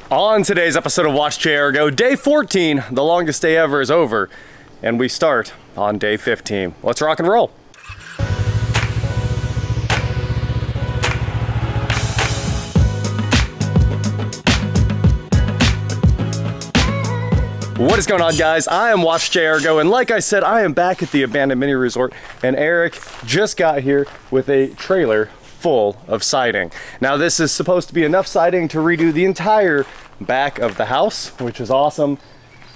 On today's episode of WatchJRGo, day 14, the longest day ever, is over, and we start on day 15. Let's rock and roll. What is going on, guys? I am WatchJRGo, and like I said, I am back at the abandoned mini resort, and Eric just got here with a trailer full of siding. Now, this is supposed to be enough siding to redo the entire back of the house, which is awesome.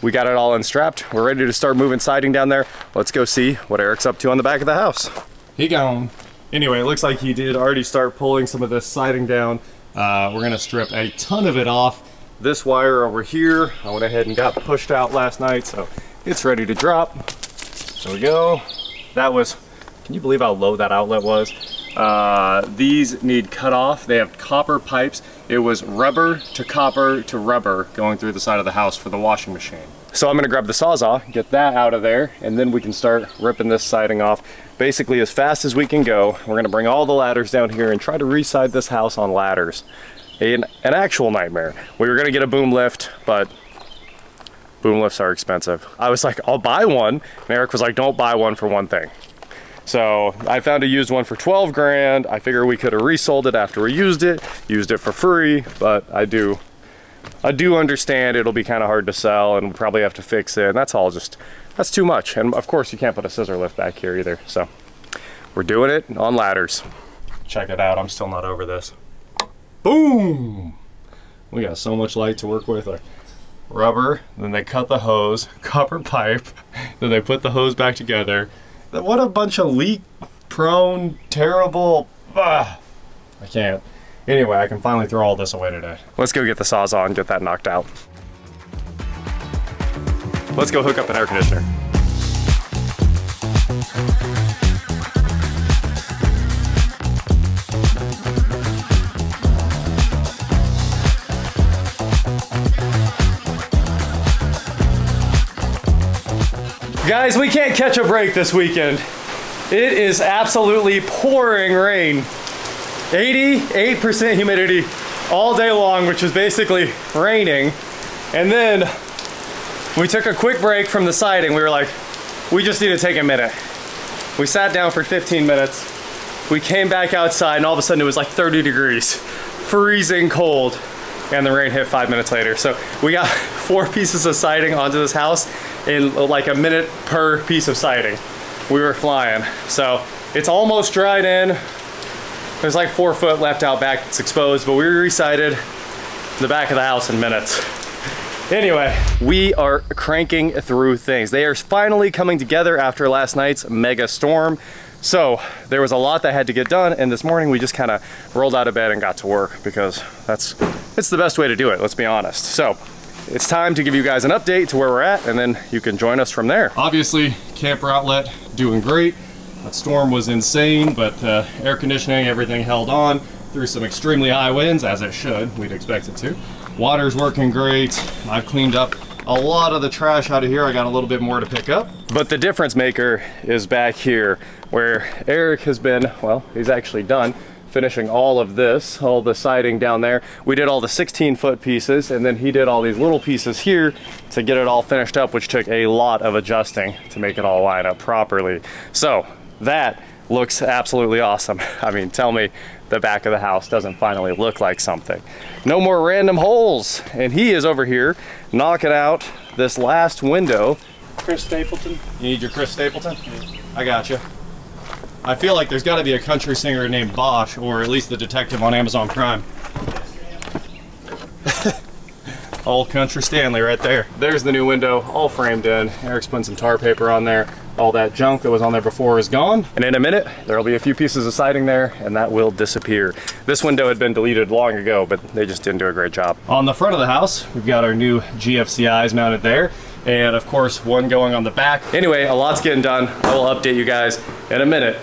We got it all unstrapped. We're ready to start moving siding down there. Let's go see what Eric's up to on the back of the house. He gone. Anyway, it looks like he did already start pulling some of this siding down. We're gonna strip a ton of it off. This wire over here, I went ahead and got pushed out last night, so it's ready to drop. There we go. That was, can you believe how low that outlet was? These need cut off. They have copper pipes. It was rubber to rubber going through the side of the house for the washing machine. So I'm gonna grab the Sawzall, get that out of there, and then we can start ripping this siding off basically as fast as we can go. We're gonna bring all the ladders down here and try to reside this house on ladders. An actual nightmare. We were gonna get a boom lift, but boom lifts are expensive. I was like, I'll buy one, and Eric was like, don't buy one for one thing. So I found a used one for 12 grand. I figure we could have resold it after we used it for free, but I do understand it'll be kind of hard to sell and we'll probably have to fix it, and that's too much. And of course you can't put a scissor lift back here either, so we're doing it on ladders. Check it out, I'm still not over this. Boom! We got so much light to work with. Like rubber, then they cut the hose, copper pipe, then they put the hose back together. What a bunch of leak-prone, terrible... I can't. Anyway, I can finally throw all this away today. Let's go get the Sawzall and get that knocked out. Let's go hook up an air conditioner. Guys, we can't catch a break this weekend. It is absolutely pouring rain. 88% humidity all day long, which is basically raining. And then we took a quick break from the siding. We were like, we just need to take a minute. We sat down for 15 minutes. We came back outside and all of a sudden it was like 30 degrees, freezing cold. And the rain hit 5 minutes later. So we got 4 pieces of siding onto this house in like a minute per piece of siding. We were flying. So it's almost dried in. There's like 4 foot left out back that's exposed, but we resided the back of the house in minutes. Anyway, we are cranking through things. They are finally coming together after last night's mega storm. So there was a lot that had to get done, and this morning we just kind of rolled out of bed and got to work because it's the best way to do it, let's be honest. So it's time to give you guys an update to where we're at, and then you can join us from there. Obviously, camper outlet doing great. That storm was insane, but air conditioning, everything held on through some extremely high winds, as it should. We'd expect it to. Water's working great. I've cleaned up a lot of the trash out of here. I got a little bit more to pick up. But the difference maker is back here, where Eric has been, well, he's actually done finishing all of this, all the siding down there. We did all the 16-foot pieces, and then he did all these little pieces here to get it all finished up, which took a lot of adjusting to make it all line up properly. So that looks absolutely awesome. I mean, tell me the back of the house doesn't finally look like something. No more random holes. And he is over here knocking out this last window. Chris Stapleton. You need your Chris Stapleton? Yeah. I got you. I feel like there's got to be a country singer named Bosch, or at least the detective on Amazon Prime. Old Country Stanley right there. There's the new window, all framed in. Eric's putting some tar paper on there. All that junk that was on there before is gone. And in a minute, there'll be a few pieces of siding there, and that will disappear. This window had been deleted long ago, but they just didn't do a great job. On the front of the house, we've got our new GFCIs mounted there. And of course, one going on the back. Anyway, a lot's getting done. I will update you guys in a minute.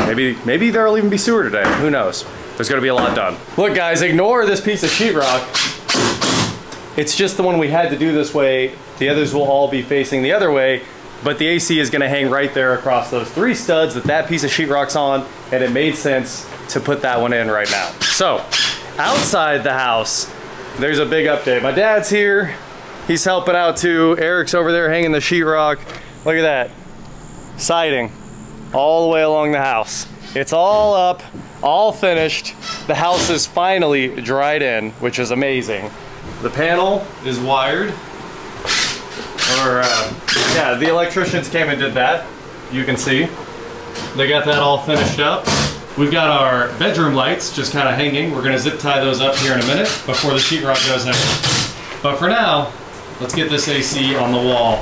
Maybe there'll even be sewer today, who knows? There's gonna be a lot done. Look guys, ignore this piece of sheetrock. It's just the one we had to do this way. The others will all be facing the other way, but the AC is gonna hang right there across those 3 studs that piece of sheetrock's on, and it made sense to put that one in right now. So, outside the house, there's a big update. My dad's here. He's helping out too. Eric's over there hanging the sheetrock. Look at that. Siding all the way along the house. It's all up, all finished. The house is finally dried in, which is amazing. The panel is wired. Yeah, the electricians came and did that. You can see. They got that all finished up. We've got our bedroom lights just kind of hanging. We're gonna zip tie those up here in a minute before the sheetrock goes in. But for now, let's get this AC on the wall.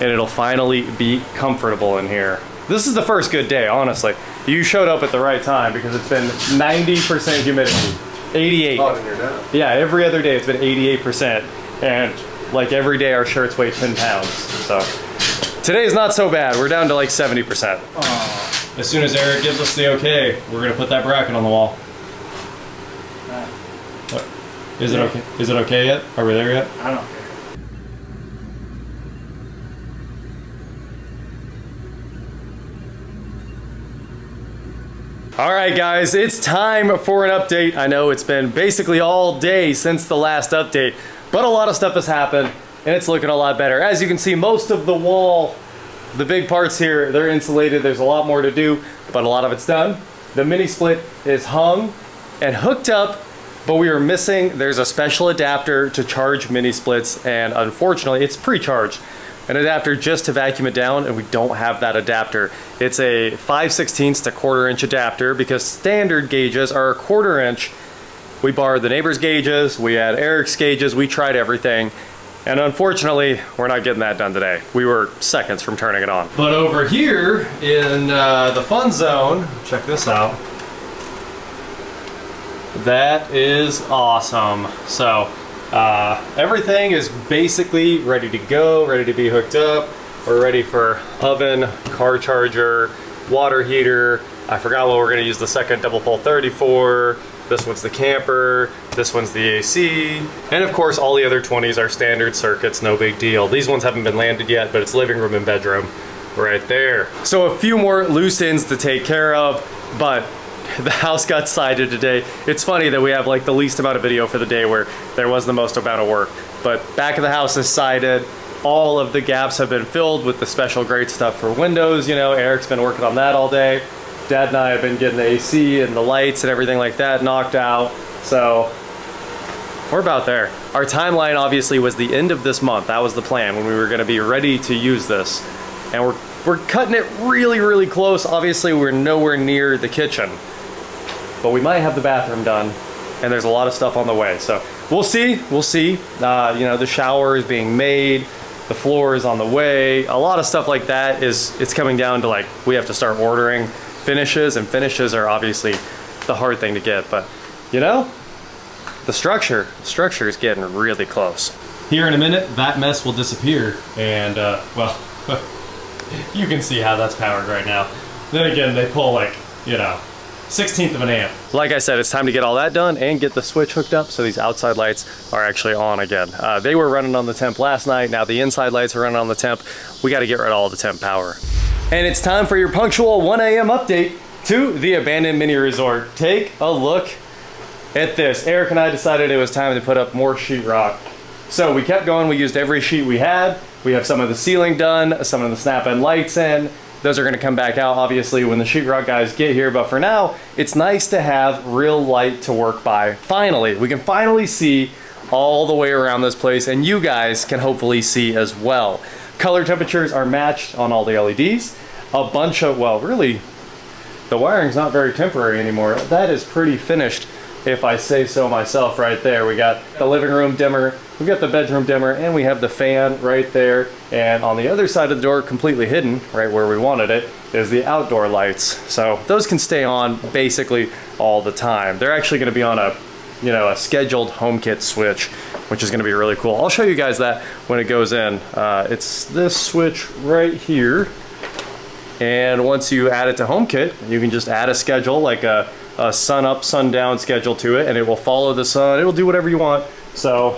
And it'll finally be comfortable in here. This is the first good day, honestly. You showed up at the right time because it's been 90% humidity. 88. Oh, you're down. Yeah, every other day it's been 88%. And like every day our shirts weigh 10 pounds. So today's not so bad. We're down to like 70%. Oh. As soon as Eric gives us the okay, we're gonna put that bracket on the wall. What? Is it okay? Is it okay yet? Are we there yet? I don't care. All right, guys, it's time for an update. I know it's been basically all day since the last update, but a lot of stuff has happened and it's looking a lot better. As you can see, most of the wall, the big parts here, they're insulated. There's a lot more to do, but a lot of it's done. The mini split is hung and hooked up, but we are missing, there's a special adapter to charge mini splits, and unfortunately it's pre-charged. An adapter just to vacuum it down, and we don't have that adapter. It's a 5/16 to 1/4 inch adapter because standard gauges are 1/4 inch. We borrowed the neighbor's gauges, we had Eric's gauges, we tried everything, and unfortunately, we're not getting that done today. We were seconds from turning it on. But over here in the fun zone, check this out. That is awesome. So, everything is basically ready to go, ready to be hooked up. We're ready for oven, car charger, water heater. I forgot what we're gonna use the second double pole 30 for. This one's the camper, this one's the AC. And of course, all the other 20s are standard circuits, no big deal. These ones haven't been landed yet, but it's living room and bedroom right there. So a few more loose ends to take care of, but the house got sided today. It's funny that we have like the least amount of video for the day where there was the most amount of work. But back of the house is sided. All of the gaps have been filled with the special great stuff for windows. You know, Eric's been working on that all day. Dad and I have been getting the AC and the lights and everything like that knocked out. So we're about there. Our timeline obviously was the end of this month. That was the plan when we were gonna be ready to use this. And we're cutting it really, really close. Obviously we're nowhere near the kitchen, but we might have the bathroom done, and there's a lot of stuff on the way. So we'll see, we'll see. You know, the shower is being made, the floor is on the way. A lot of stuff like that it's coming down to like, we have to start ordering finishes, and finishes are obviously the hard thing to get, but you know, the structure is getting really close. Here in a minute, that mess will disappear, and well, you can see how that's powered right now. Then again, they pull like, you know, 1/16 of an amp. Like I said, it's time to get all that done and get the switch hooked up so these outside lights are actually on again. They were running on the temp last night. Now the inside lights are running on the temp. We got to get rid of all the temp power. And it's time for your punctual 1 a.m. update to the abandoned mini resort. Take a look at this. Eric and I decided it was time to put up more sheetrock. So we kept going. We used every sheet we had. We have some of the ceiling done, some of the snap-in lights in. Those are gonna come back out obviously when the sheetrock guys get here, but for now, it's nice to have real light to work by. Finally, we can finally see all the way around this place, and you guys can hopefully see as well. Color temperatures are matched on all the LEDs. A bunch of, well, really, the wiring's not very temporary anymore. That is pretty finished, if I say so myself right there. We got the living room dimmer, we got the bedroom dimmer, and we have the fan right there. And on the other side of the door, completely hidden, right where we wanted it, is the outdoor lights. So those can stay on basically all the time. They're actually gonna be on a, you know, a scheduled HomeKit switch, which is gonna be really cool. I'll show you guys that when it goes in. It's this switch right here. And once you add it to HomeKit, you can just add a schedule, like a sun up, sun down schedule to it, and it will follow the sun. It will do whatever you want. So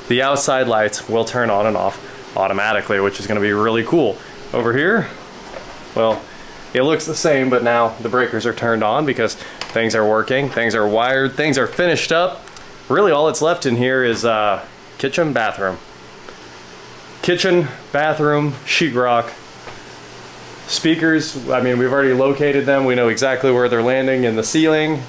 the outside lights will turn on and off automatically, which is gonna be really cool. Over here, well, it looks the same, but now the breakers are turned on because things are working, things are wired, things are finished up. really all that's left in here is kitchen, bathroom. Kitchen, bathroom, sheetrock. Speakers, I mean, we've already located them. We know exactly where they're landing in the ceiling.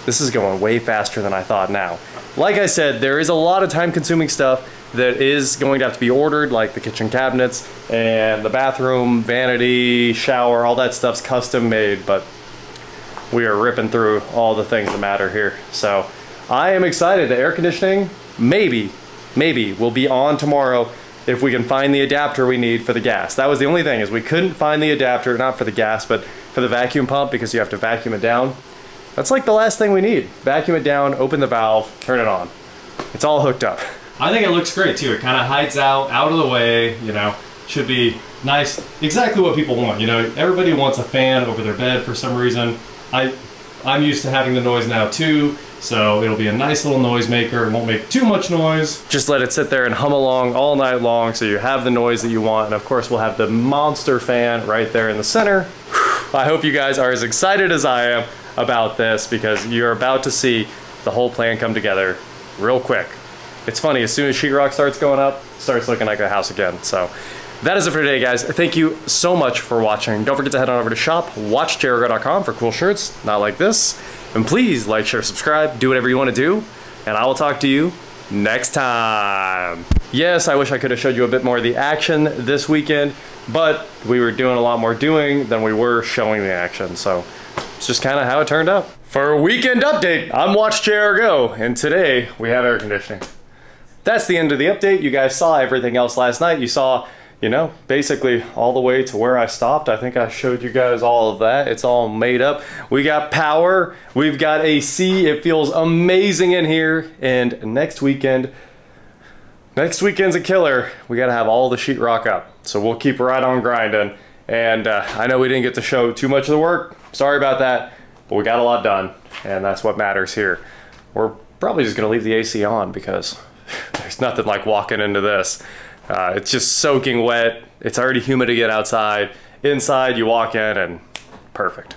This is going way faster than I thought now. Like I said, there is a lot of time-consuming stuff that is going to have to be ordered, like the kitchen cabinets and the bathroom, vanity, shower, all that stuff's custom made, but we are ripping through all the things that matter here. So I am excited. The air conditioning, maybe will be on tomorrow if we can find the adapter we need for the gas. That was the only thing, is we couldn't find the adapter, not for the gas, but for the vacuum pump, because you have to vacuum it down. That's like the last thing we need. Vacuum it down, open the valve, turn it on. It's all hooked up. I think it looks great too. It kind of hides out of the way, you know, should be nice. Exactly what people want, you know. Everybody wants a fan over their bed for some reason. I'm used to having the noise now too, so it'll be a nice little noise maker. It won't make too much noise. Just let it sit there and hum along all night long so you have the noise that you want. And of course we'll have the monster fan right there in the center. I hope you guys are as excited as I am about this, because you're about to see the whole plan come together real quick. It's funny, as soon as sheetrock starts going up, it starts looking like a house again. So that is it for today, guys. Thank you so much for watching. Don't forget to head on over to shop WatchJRGo.com for cool shirts, not like this. And please like, share, subscribe, do whatever you want to do, and I will talk to you next time. Yes, I wish I could have showed you a bit more of the action this weekend, but we were doing a lot more doing than we were showing the action, so it's just kind of how it turned out. For a weekend update, I'm WatchJRGo, and today we have air conditioning. That's the end of the update. You guys saw everything else last night. You saw, you know, basically all the way to where I stopped. I think I showed you guys all of that. It's all made up. We got power, we've got AC. It feels amazing in here. And next weekend's a killer. We gotta have all the sheetrock up. So we'll keep right on grinding. And I know we didn't get to show too much of the work. Sorry about that, but we got a lot done. And that's what matters here. We're probably just gonna leave the AC on because there's nothing like walking into this. It's just soaking wet. It's already humid to get outside. Inside, you walk in and perfect.